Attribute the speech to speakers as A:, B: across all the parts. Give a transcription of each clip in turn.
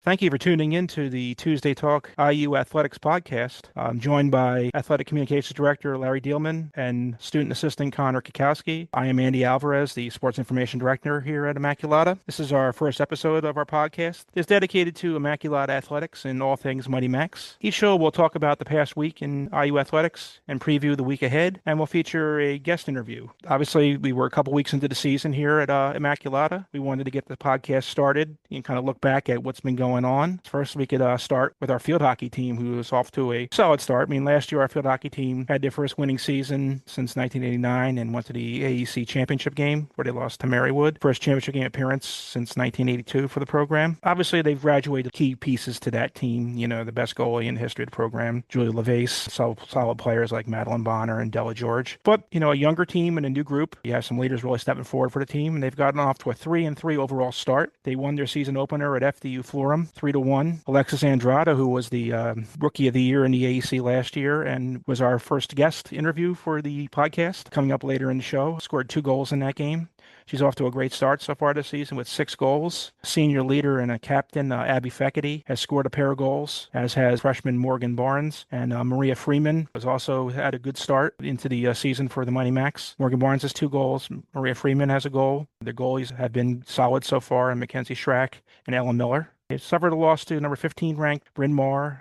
A: Thank you for tuning in to the Tuesday Talk IU Athletics podcast. I'm joined by Athletic Communications Director Larry Dielman and Student Assistant Connor Kikowski. I am Andy Alvarez, the Sports Information Director here at Immaculata. This is our first episode of our podcast. It's dedicated to Immaculata Athletics and all things Mighty Max. Each show will talk about the past week in IU Athletics and preview the week ahead, and we'll feature a guest interview. Obviously, we were a couple weeks into the season here at Immaculata. We wanted to get the podcast started and kind of look back at what's been going on. First, we could start with our field hockey team, who is off to a solid start. I mean, last year our field hockey team had their first winning season since 1989 and went to the AEC championship game where they lost to Marywood. First championship game appearance since 1982 for the program. Obviously, they've graduated key pieces to that team. You know, the best goalie in the history of the program, Julie LeVace, solid players like Madeline Bonner and Della George. But, you know, a younger team and a new group. You have some leaders really stepping forward for the team, and they've gotten off to a 3-3 overall start. They won their season opener at FDU Florham 3-1. Alexis Andrada, who was the Rookie of the Year in the AEC last year and was our first guest interview for the podcast, coming up later in the show, scored 2 goals in that game. She's off to a great start so far this season with 6 goals. Senior leader and a captain, Abby Feckety, has scored a pair of goals, as has freshman Morgan Barnes. And Maria Freeman has also had a good start into the season for the Mighty Max. Morgan Barnes has 2 goals. Maria Freeman has a goal. Their goalies have been solid so far, and Mackenzie Schrack and Ellen Miller. They suffered a loss to number 15 ranked Bryn Mawr.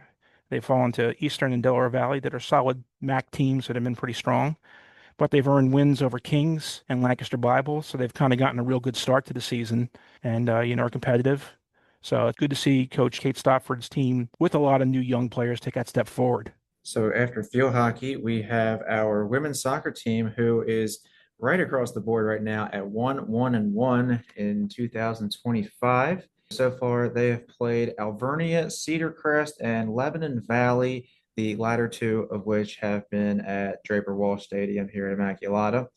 A: They've fallen to Eastern and Delaware Valley that are solid MAC teams that have been pretty strong. But they've earned wins over Kings and Lancaster Bible, so they've kind of gotten a real good start to the season and, are competitive. So it's good to see Coach Kate Stopford's team with a lot of new young players take that step forward.
B: So after field hockey, we have our women's soccer team who is right across the board right now at 1-1-1 in 2025. So far, they have played Alvernia, Cedar Crest, and Lebanon Valley, the latter two of which have been at Draper Walsh Stadium here at Immaculata.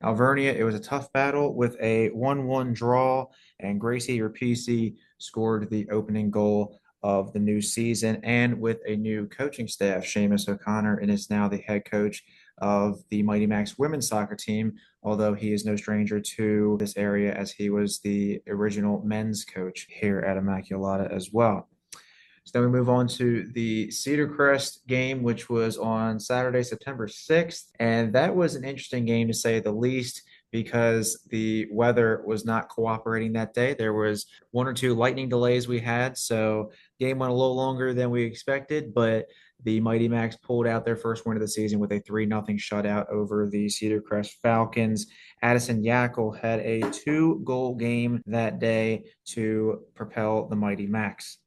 B: Alvernia, it was a tough battle with a 1-1 draw, and Gracie Rapisi scored the opening goal of the new season, and with a new coaching staff. Seamus O'Connor and is now the head coach of the Mighty Max women's soccer team, although he is no stranger to this area as he was the original men's coach here at Immaculata as well. So then we move on to the Cedar Crest game, which was on Saturday, September 6th. And that was an interesting game to say the least because the weather was not cooperating that day. There was 1 or 2 lightning delays we had. So game went a little longer than we expected, but the Mighty Max pulled out their first win of the season with a 3-0 shutout over the Cedar Crest Falcons. Addison Yackel had a 2-goal game that day to propel the Mighty Max.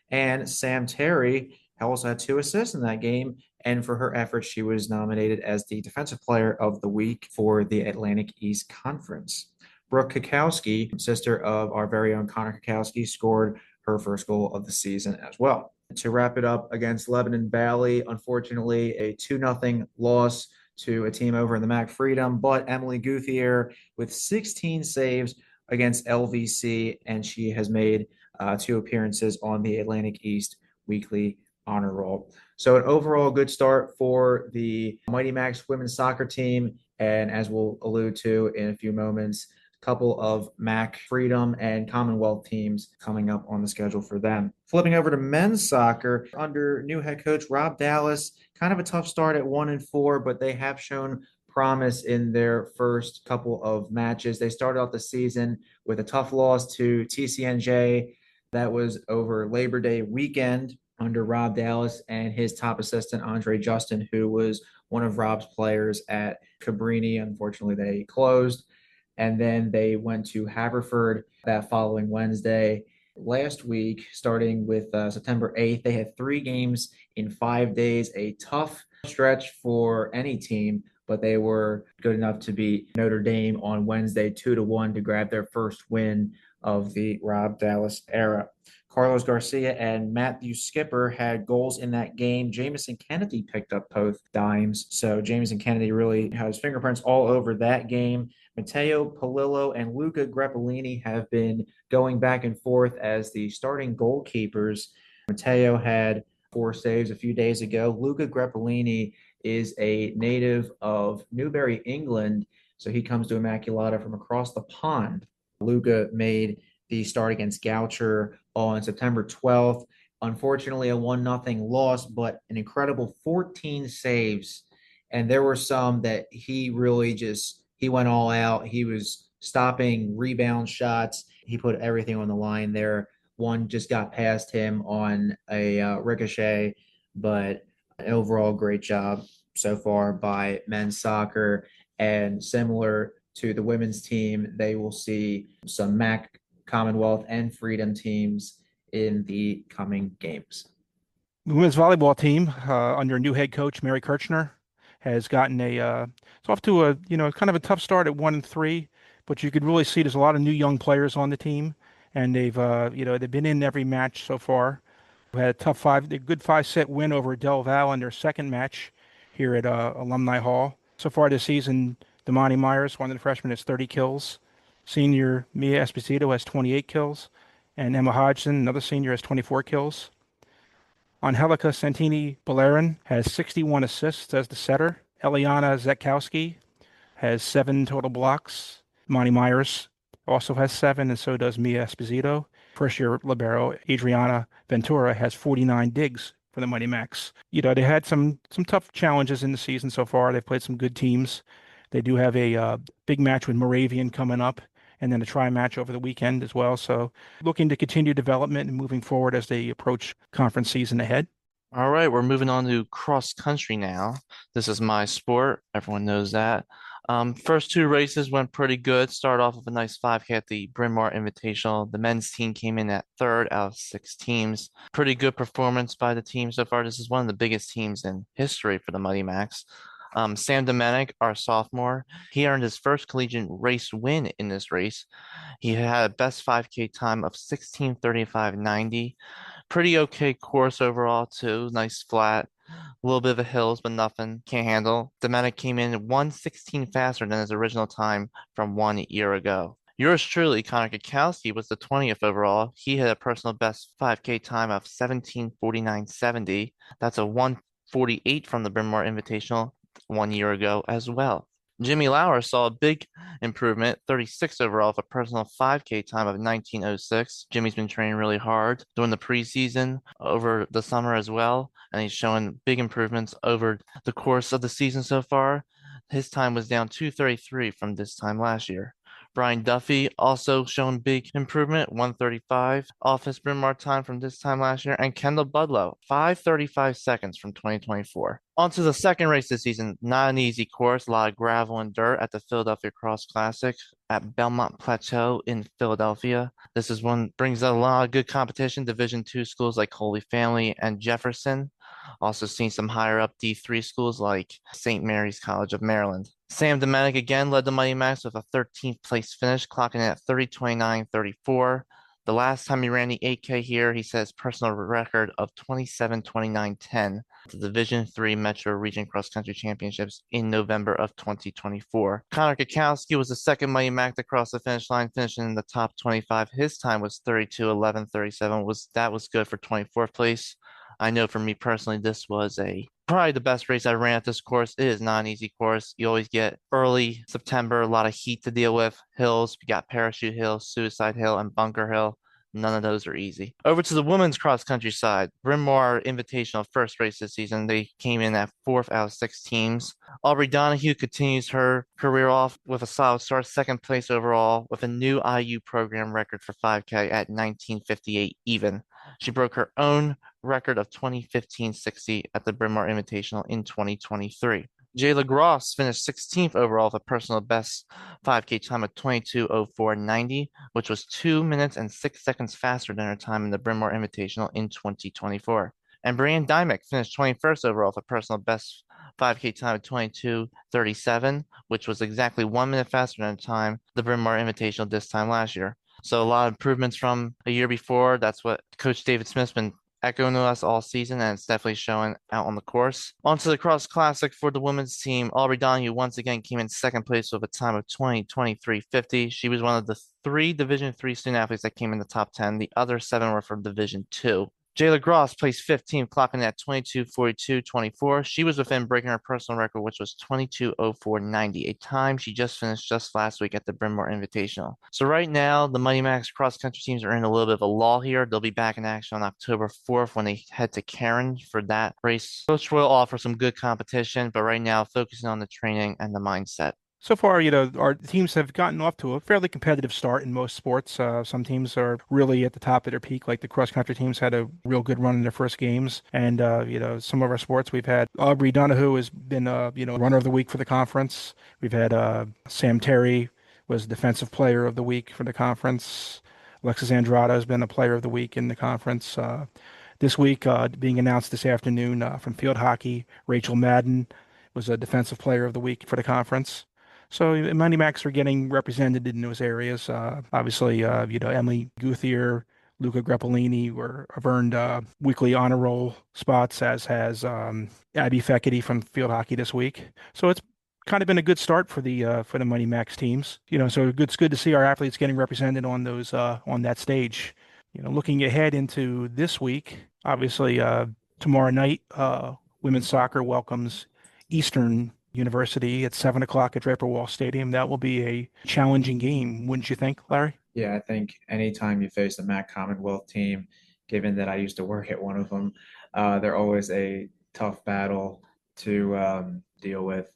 B: And Sam Terry also had 2 assists in that game. And for her efforts, she was nominated as the Defensive Player of the Week for the Atlantic East Conference. Brooke Kikowski, sister of our very own Connor Kikowski, scored her first goal of the season as well. To wrap it up against Lebanon Valley, unfortunately, a 2-0 loss to a team over in the MAC Freedom, but Emily Guthier with 16 saves against LVC, and she has made 2 appearances on the Atlantic East Weekly Honor Roll. So an overall good start for the Mighty Max women's soccer team. And as we'll allude to in a few moments, a couple of MAC Freedom and Commonwealth teams coming up on the schedule for them. Flipping over to men's soccer under new head coach Rob Dallas, kind of a tough start at 1-4, but they have shown promise in their first couple of matches. They started off the season with a tough loss to TCNJ. That was over Labor Day weekend under Rob Dallas and his top assistant, Andre Justin, who was one of Rob's players at Cabrini. Unfortunately, they closed. And then they went to Haverford that following Wednesday. Last week, starting with September 8th, they had 3 games in 5 days, a tough stretch for any team, but they were good enough to beat Notre Dame on Wednesday 2-1 to grab their first win of the Rob Dallas era. Carlos Garcia and Matthew Skipper had goals in that game. Jamison Kennedy picked up both dimes. So Jamison Kennedy really has fingerprints all over that game. Matteo Palillo and Luca Greppellini have been going back and forth as the starting goalkeepers. Matteo had 4 saves a few days ago. Luca Greppellini is a native of Newbury, England. So he comes to Immaculata from across the pond. Luca made the start against Goucher on September 12th. Unfortunately, a 1-0 loss, but an incredible 14 saves. And there were some that he really just he went all out. He was stopping rebound shots. He put everything on the line there. One just got past him on a ricochet, but an overall great job so far by men's soccer. And similar to the women's team, they will see some MAC Commonwealth and Freedom teams in the coming games.
A: The women's volleyball team, under new head coach Mary Kirchner, has gotten it's off to a, kind of a tough start at 1-3, but you could really see there's a lot of new young players on the team, and they've been in every match so far. We had a good 5-set win over Del Val in their second match here at Alumni Hall. So far this season, Damani Myers, one of the freshmen, has 30 kills. Senior Mia Esposito has 28 kills, and Emma Hodgson, another senior, has 24 kills. Angelica Santini Balerin has 61 assists as the setter. Eliana Zetkowski has 7 total blocks. Monty Myers also has 7, and so does Mia Esposito. First year libero Adriana Ventura has 49 digs for the Mighty Macs. They had some tough challenges in the season so far. They've played some good teams. They do have a big match with Moravian coming up, and then a try match over the weekend as well. So looking to continue development and moving forward as they approach conference season ahead.
C: All right, we're moving on to cross country now. This is my sport. Everyone knows that. First two races went pretty good. Started off with a nice 5K at the Bryn Mawr Invitational. The men's team came in at third out of 6 teams. Pretty good performance by the team so far. This is one of the biggest teams in history for the Mighty Macs. Sam Domenic, our sophomore, he earned his first collegiate race win in this race. He had a best 5K time of 16:35.90. Pretty okay course overall too. Nice flat, a little bit of a hills, but nothing can't handle. Domenic came in 1:16 faster than his original time from 1 year ago. Yours truly, Connor Kikowski, was the 20th overall. He had a personal best 5K time of 17:49.70. That's a 1:48 from the Bryn Mawr Invitational 1 year ago as well. Jimmy Lauer saw a big improvement, 36 overall, with a personal 5K time of 19:06. Jimmy's been training really hard during the preseason over the summer as well, and he's showing big improvements over the course of the season so far. His time was down 2:33 from this time last year. Brian Duffy also shown big improvement, 1:35 off his Bryn Mawr time from this time last year, and Kendall Budlow, 5:35 seconds from 2024. On to the second race this season. Not an easy course, a lot of gravel and dirt at the Philadelphia Cross Classic at Belmont Plateau in Philadelphia. This is one brings out a lot of good competition. Division II schools like Holy Family and Jefferson. Also seen some higher up D3 schools like St. Mary's College of Maryland. Sam Domenic again led the Mighty Macs with a 13th place finish, clocking in at 30:29.34. The last time he ran the 8K here, he set his personal record of 27:29.10 at the Division III Metro Region Cross Country Championships in November of 2024. Connor Kikowski was the second Mighty Mac to cross the finish line, finishing in the top 25. His time was 32:11.37. That was good for 24th place. I know for me personally, this was probably the best race I ran at this course. It is not an easy course. You always get early September, a lot of heat to deal with. Hills, you got Parachute Hill, Suicide Hill, and Bunker Hill. None of those are easy. Over to the women's cross country side. Bryn Mawr Invitational first race this season. They came in at 4th out of 6 teams. Aubrey Donahue continues her career off with a solid start, 2nd place overall, with a new IU program record for 5K at 19:58 even. She broke her own record of 20:15.60 at the Bryn Mawr Invitational in 2023. Jayla Gross finished 16th overall with a personal best 5K time of 22:04.90, which was 2 minutes and 6 seconds faster than her time in the Bryn Mawr Invitational in 2024. And Brianne Dymick finished 21st overall with a personal best 5K time of 22:37, which was exactly 1 minute faster than the time the Bryn Mawr Invitational this time last year. So a lot of improvements from a year before. That's what Coach David Smith's been echoing to us all season, and it's definitely showing out on the course. On to the Cross Classic for the women's team. Aubrey Donahue once again came in 2nd place with a time of 20:23.50. She was one of the 3 Division III student athletes that came in the top 10. The other 7 were from Division II. Jayla Gross placed 15th, clocking at 22:42.24. She was within breaking her personal record, which was 22:04.90, a time she just finished just last week at the Bryn Mawr Invitational. So right now, the Mighty Max cross country teams are in a little bit of a lull here. They'll be back in action on October 4th when they head to Cairn for that race. Coach will offer some good competition, but right now, focusing on the training and the mindset.
A: So far, our teams have gotten off to a fairly competitive start in most sports. Some teams are really at the top of their peak, like the cross country teams had a real good run in their first games. And, some of our sports, we've had Aubrey Donahue has been, runner of the week for the conference. We've had Sam Terry was defensive player of the week for the conference. Alexis Andrada has been a player of the week in the conference. This week, being announced this afternoon from field hockey, Rachel Madden was a defensive player of the week for the conference. So Money Macs are getting represented in those areas. Obviously, Emily Guthier, Luca Greppolini have earned weekly honor roll spots, as has Abby Feckety from field hockey this week. So it's kind of been a good start for the Money Max teams. So it's good to see our athletes getting represented on those on that stage. Looking ahead into this week, obviously tomorrow night, women's soccer welcomes Eastern University at 7 o'clock at Draper Wall Stadium. That will be a challenging game, wouldn't you think, Larry?
B: Yeah, I think anytime you face a MAC Commonwealth team, given that I used to work at one of them, they're always a tough battle to deal with.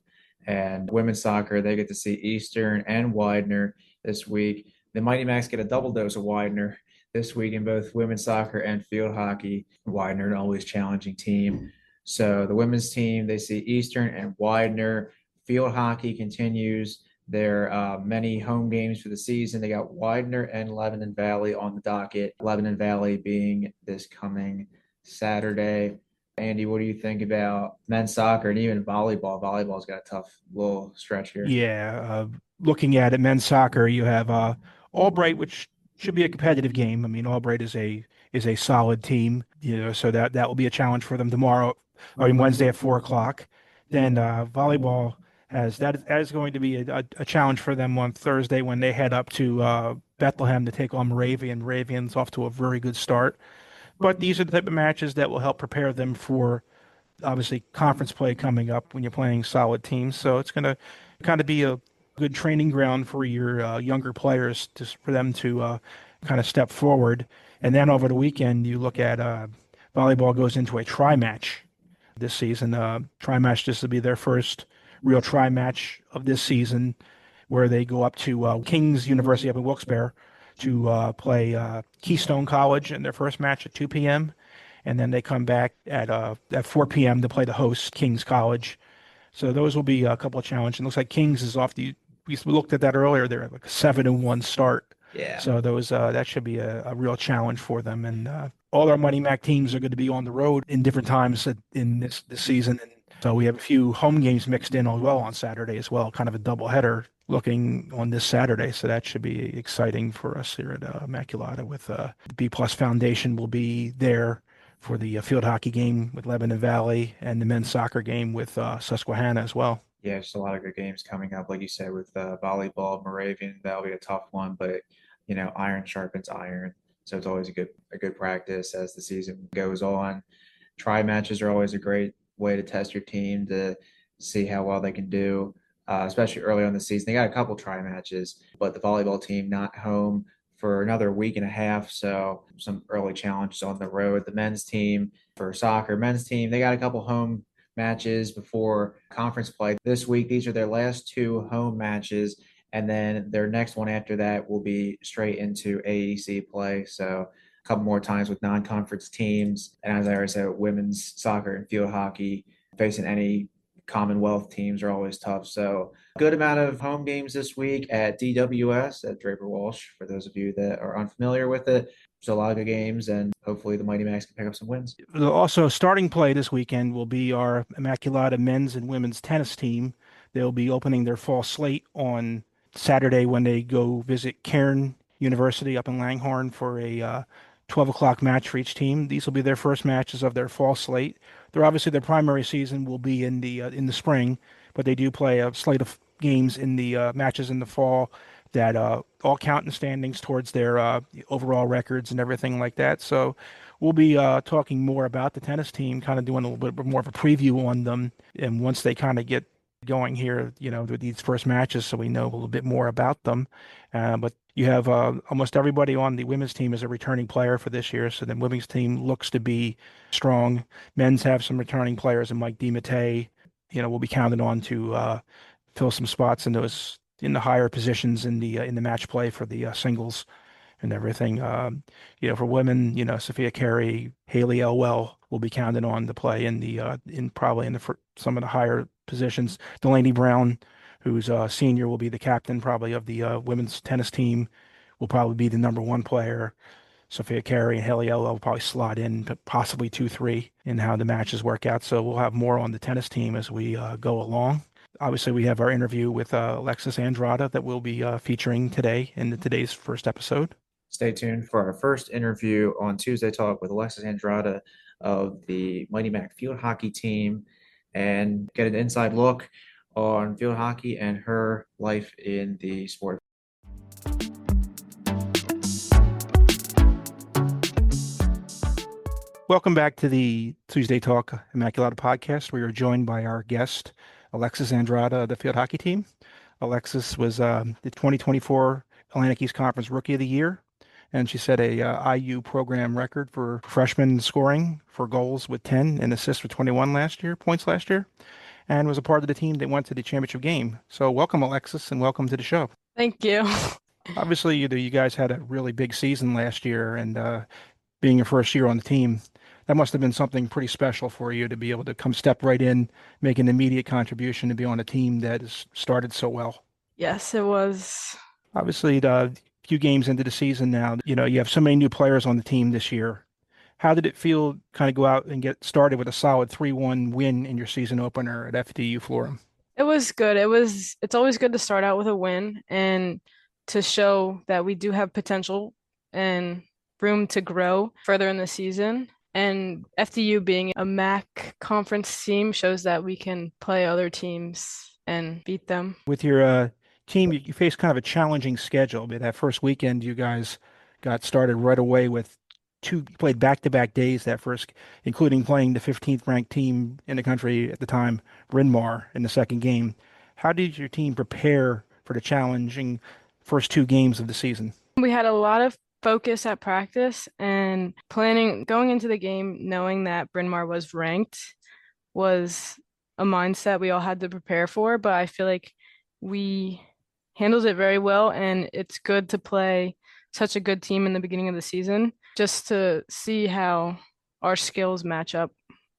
B: And women's soccer, they get to see Eastern and Widener this week. The Mighty Macs get a double dose of Widener this week in both women's soccer and field hockey. Widener, an always challenging team. So the women's team, they see Eastern and Widener. Field hockey continues their many home games for the season. They got Widener and Lebanon Valley on the docket. Lebanon Valley being this coming Saturday. Andy, what do you think about men's soccer and even volleyball? Volleyball's got a tough little stretch here.
A: Yeah, looking at it, men's soccer, you have Albright, which should be a competitive game. I mean, Albright is a solid team, so that will be a challenge for them tomorrow, or Wednesday at 4 o'clock. Then volleyball that is going to be a challenge for them on Thursday when they head up to Bethlehem to take on Moravian. Moravian's off to a very good start, but these are the type of matches that will help prepare them for obviously conference play coming up when you're playing solid teams. So it's going to kind of be a good training ground for your younger players for them to kind of step forward. And then over the weekend, you look at volleyball goes into a tri match this season. Tri match, this will be their first real tri match of this season, where they go up to King's University up in Wilkes-Barre to play Keystone College in their first match at 2 p.m. And then they come back at 4 p.m. to play the host, King's College. So those will be a couple of challenges. It looks like King's is off we looked at that earlier. They're like a 7-1 start.
B: Yeah.
A: So that should be a real challenge for them. And all our Money Mac teams are going to be on the road in different times in this season. And so we have a few home games mixed in as well on Saturday as well, kind of a doubleheader looking on this Saturday. So that should be exciting for us here at Immaculata with the B Plus Foundation will be there for the field hockey game with Lebanon Valley and the men's soccer game with Susquehanna as well.
B: Yeah, just a lot of good games coming up. Like you said, with volleyball, Moravian, that'll be a tough one, but iron sharpens iron. So it's always a good practice as the season goes on. Tri matches are always a great way to test your team to see how well they can do, especially early on in the season. They got a couple tri matches, but the volleyball team not home for another week and a half. So some early challenges on the road. The men's team for soccer, men's team, they got a couple home matches before conference play this week. These are their last two home matches. And then their next one after that will be straight into AEC play. So a couple more times with non-conference teams. And as I already said, women's soccer and field hockey facing any Commonwealth teams are always tough. So good amount of home games this week at DWS at Draper Walsh, for those of you that are unfamiliar with it. So a lot of good games, and hopefully the Mighty Macs can pick up some wins.
A: Also, starting play this weekend will be our Immaculata men's and women's tennis team. They'll be opening their fall slate on Saturday when they go visit Cairn University up in Langhorne for a 12 o'clock match for each team. These will be their first matches of their fall slate. Their primary season will be in the spring, but they do play a slate of games in the matches in the fall that all count in standings towards their overall records and everything like that. So we'll be talking more about the tennis team, kind of doing a little bit more of a preview on them. And once they kind of get going here, with these first matches, so we know a little bit more about them. But you have almost everybody on the women's team is a returning player for this year, so the women's team looks to be strong. Men's have some returning players, and Mike DiMattei, will be counted on to fill some spots in the higher positions in the match play for the singles and everything. For women, Sophia Carey, Haley Elwell will be counted on to play in probably in some of the higher positions. Delaney Brown, who's a senior, will be the captain probably of the women's tennis team. Will probably be the number one player. Sophia Carey and Haley Elwell will probably slot in, possibly 2-3 in how the matches work out. So we'll have more on the tennis team as we go along. Obviously, we have our interview with Alexis Andrada that we'll be featuring today in today's first episode.
B: Stay tuned for our first interview on Tuesday Talk with Alexis Andrada of the Mighty Mac field hockey team and get an inside look on field hockey and her life in the sport.
A: Welcome back to the Tuesday Talk Immaculata podcast. We are joined by our guest, Alexis Andrada of the field hockey team. Alexis was the 2024 Atlantic East Conference Rookie of the Year, and she set a IU program record for freshman scoring for goals with 10 and assists with 21 points last year, and was a part of the team that went to the championship game. So welcome, Alexis, and welcome to the show.
D: Thank you.
A: Obviously, you guys had a really big season last year, and being your first year on the team, that must have been something pretty special for you to be able to step right in, make an immediate contribution to be on a team that has started so well.
D: Yes, it was.
A: Obviously, the few games into the season now, you have so many new players on the team this year. How did it feel kind of go out and get started with a solid 3-1 win in your season opener at FDU Florham?
D: It was good. It's always good to start out with a win and to show that we do have potential and room to grow further in the season. And FDU being a MAC conference team shows that we can play other teams and beat them.
A: With your team, you faced kind of a challenging schedule. But that first weekend, you guys got started right away with you played back-to-back days that first, including playing the 15th ranked team in the country at the time, Bryn Mawr, in the second game. How did your team prepare for the challenging first two games of the season?
D: We had a lot of focus at practice and going into the game knowing that Bryn Mawr was ranked was a mindset we all had to prepare for, but I feel like we handled it very well, and it's good to play such a good team in the beginning of the season just to see how our skills match up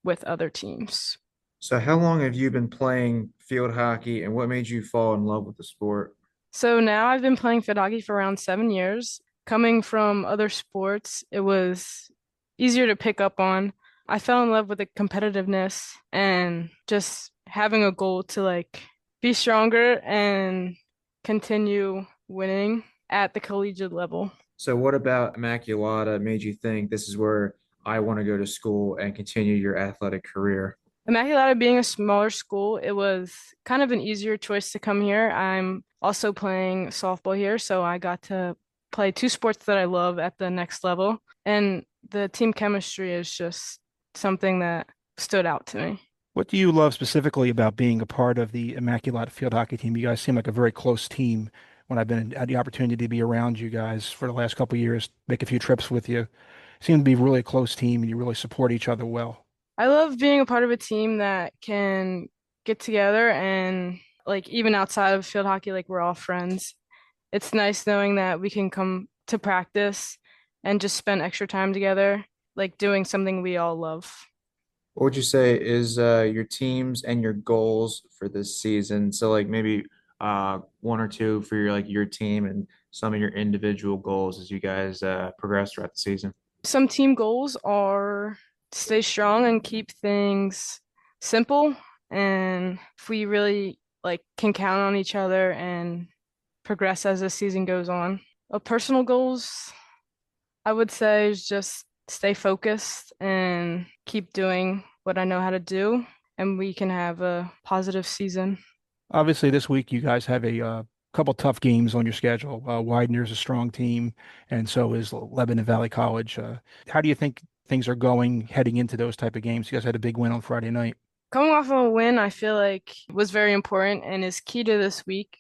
D: with other teams.
B: So how long have you been playing field hockey and what made you fall in love with the sport?
D: So now I've been playing field hockey for around 7 years. Coming from other sports, it was easier to pick up on. I fell in love with the competitiveness and just having a goal to be stronger and continue winning at the collegiate level.
B: So what about Immaculata made you think this is where I want to go to school and continue your athletic career?
D: Immaculata being a smaller school, it was kind of an easier choice to come here. I'm also playing softball here, so I got to play two sports that I love at the next level. And the team chemistry is just something that stood out to me.
A: What do you love specifically about being a part of the Immaculata field hockey team? You guys seem like a very close team. When I've had the opportunity to be around you guys for the last couple of years, make a few trips with you, seem to be really a close team and you really support each other well.
D: I love being a part of a team that can get together and even outside of field hockey, we're all friends. It's nice knowing that we can come to practice and just spend extra time together, doing something we all love.
B: What would you say is your teams and your goals for this season? So maybe one or two for your team and some of your individual goals as you guys progress throughout the season.
D: Some team goals are to stay strong and keep things simple, and if we really can count on each other and progress as the season goes on. Personal goals, I would say, is just stay focused and keep doing what I know how to do, and we can have a positive season.
A: Obviously, this week you guys have a couple tough games on your schedule. Widener's a strong team, and so is Lebanon Valley College. How do you think things are going heading into those type of games? You guys had a big win on Friday night.
D: Coming off of a win, I feel like was very important and is key to this week.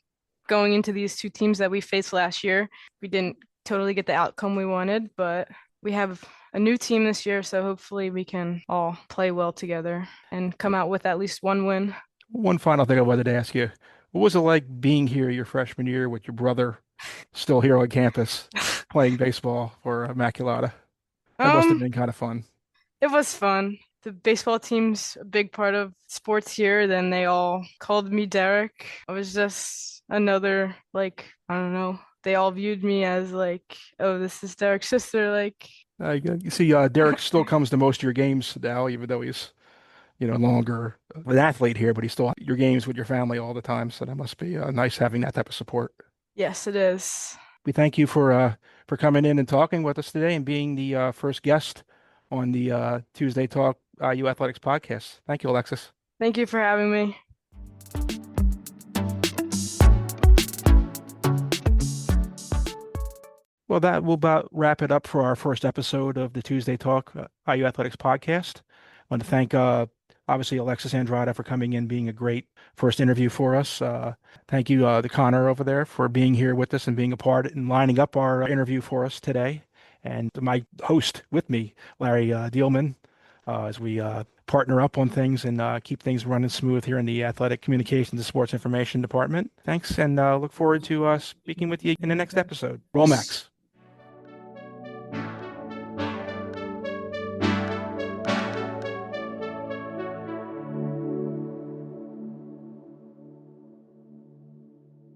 D: Going into these two teams that we faced last year, we didn't totally get the outcome we wanted, but we have a new team this year, so hopefully we can all play well together and come out with at least one win.
A: One final thing I wanted to ask you. What was it like being here your freshman year with your brother still here on campus playing baseball for Immaculata? That must have
D: Um,
A: been kind of fun.
D: it was fun. The baseball team's a big part of sports here. Then they all called me Derek. I was just another, like, I don't know. They all viewed me as like, oh, this is Derek's sister. Like,
A: You see, Derek still comes to most of your games now, even though he's, no longer an athlete here, but he's still at your games with your family all the time. So that must be nice having that type of support.
D: yes, it is.
A: We thank you for coming in and talking with us today and being the first guest on the Tuesday Talk IU Athletics podcast. Thank you, Alexis.
D: Thank you for having me.
A: Well, that will about wrap it up for our first episode of the Tuesday Talk IU Athletics podcast. I want to thank obviously Alexis Andrada for coming in, being a great first interview for us. Thank you, the Connor over there, for being here with us and being a part and lining up our interview for us today. And my host with me, Larry Dielman, as we partner up on things and keep things running smooth here in the Athletic Communications and Sports Information Department. Thanks, and look forward to speaking with you in the next episode. Roll Max.